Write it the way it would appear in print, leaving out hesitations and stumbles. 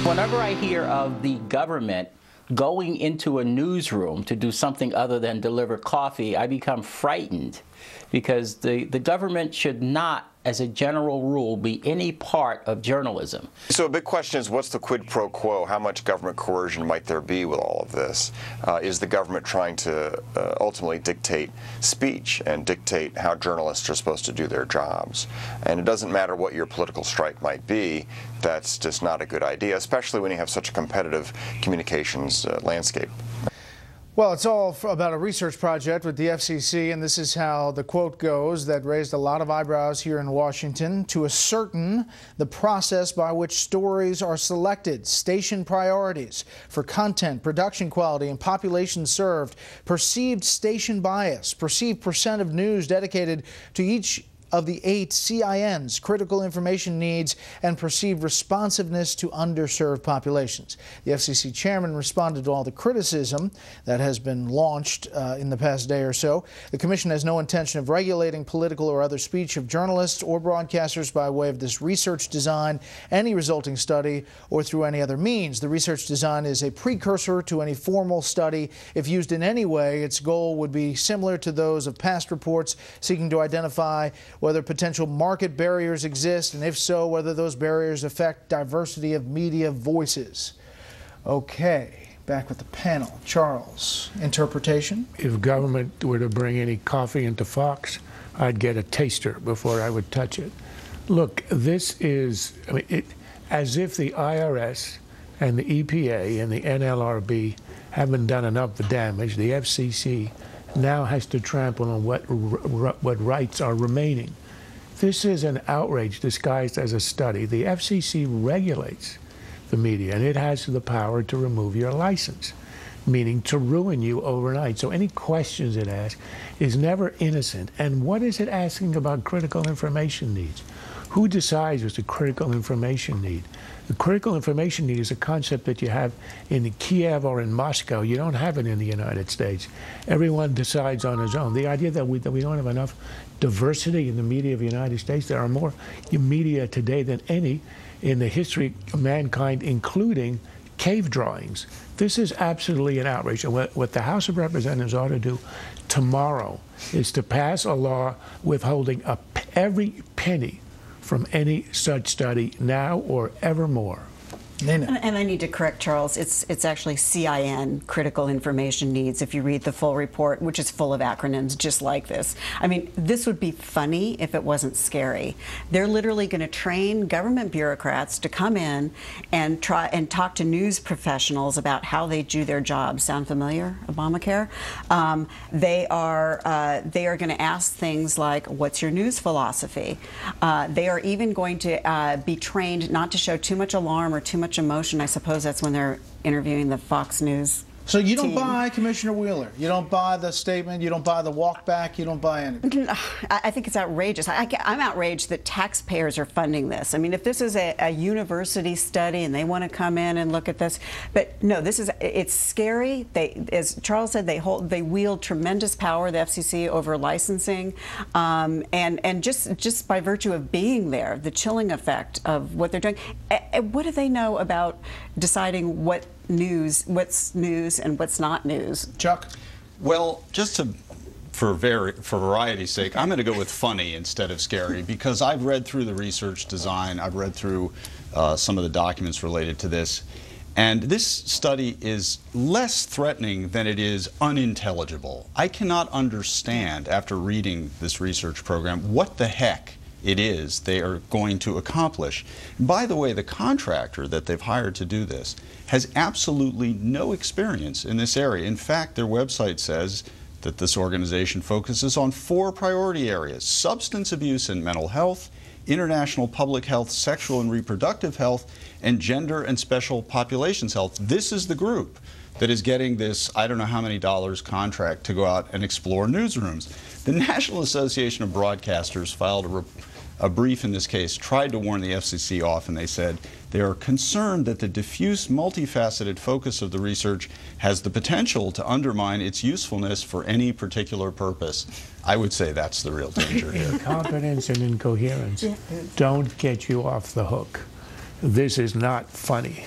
Whenever I hear of the government going into a newsroom to do something other than deliver coffee, I become frightened, because the government should not, as a general rule, be any part of journalism. So a big question is, what's the quid pro quo? How much government coercion might there be with all of this? Is the government trying to ultimately dictate speech and dictate how journalists are supposed to do their jobs? And it doesn't matter what your political stripe might be, that's just not a good idea, especially when you have such a competitive communications landscape. Well, it's all about a research project with the FCC, and this is how the quote goes that raised a lot of eyebrows here in Washington. To ascertain the process by which stories are selected, station priorities for content, production quality, and population served, perceived station bias, perceived percent of news dedicated to each of the 8 CINs, critical information needs, and perceived responsiveness to underserved populations. The FCC chairman responded to all the criticism that has been launched in the past day or so. The commission has no intention of regulating political or other speech of journalists or broadcasters by way of this research design, any resulting study, or through any other means. The research design is a precursor to any formal study. If used in any way, its goal would be similar to those of past reports seeking to identify whether potential market barriers exist, and if so, whether those barriers affect diversity of media voices. Okay, back with the panel. Charles, interpretation? If government were to bring any coffee into Fox, I'd get a taster before I would touch it. Look, this is, I mean, as if the IRS and the EPA and the NLRB haven't done enough damage. The FCC now has to trample on what rights are remaining. This is an outrage disguised as a study. The FCC regulates the media, and it has the power to remove your license, meaning to ruin you overnight. So any questions it asks is never innocent. And what is it asking about critical information needs? Who decides what's a critical information need? The critical information need is a concept that you have in Kiev or in Moscow. You don't have it in the United States. Everyone decides on his own. The idea that we don't have enough diversity in the media of the United States, there are more media today than any in the history of mankind, including cave drawings. This is absolutely an outrage. And what the House of Representatives ought to do tomorrow is to pass a law withholding every penny from any such study now or evermore. Nina. And I need to correct Charles. It's actually CIN, critical information needs, if you read the full report, which is full of acronyms just like this. I mean, this would be funny if it wasn't scary. They're literally going to train government bureaucrats to come in and try and talk to news professionals about how they do their jobs. Sound familiar? Obamacare? They are going to ask things like, what's your news philosophy? They are even going to be trained not to show too much alarm or too much emotion. I suppose that's when they're interviewing the Fox News. So you don't team. buy Commissioner Wheeler? You don't buy the statement? You don't buy the walk back? You don't buy anything? I think it's outrageous. I'm outraged that taxpayers are funding this. I mean, if this is a university study and they want to come in and look at this, but no, it's scary. As Charles said, they wield tremendous power, the FCC, over licensing, and just by virtue of being there, the chilling effect of what they're doing. What do they know about deciding what's news and what's not news? Chuck? Well, just for variety's sake, I'm going to go with funny instead of scary, because I've read through the research design, I've read through some of the documents related to this, and this study is less threatening than it is unintelligible. I cannot understand, after reading this research program, what the heck it is they are going to accomplish. And by the way, the contractor that they've hired to do this has absolutely no experience in this area. In fact, their website says that this organization focuses on 4 priority areas: substance abuse and mental health, international public health, sexual and reproductive health, and gender and special populations health. This is the group that is getting this, I don't know how many dollars contract to go out and explore newsrooms. The National Association of Broadcasters filed a brief in this case, tried to warn the FCC off, and they said they are concerned that the diffuse, multifaceted focus of the research has the potential to undermine its usefulness for any particular purpose. I would say that's the real danger here. Incompetence and incoherence don't get you off the hook. This is not funny.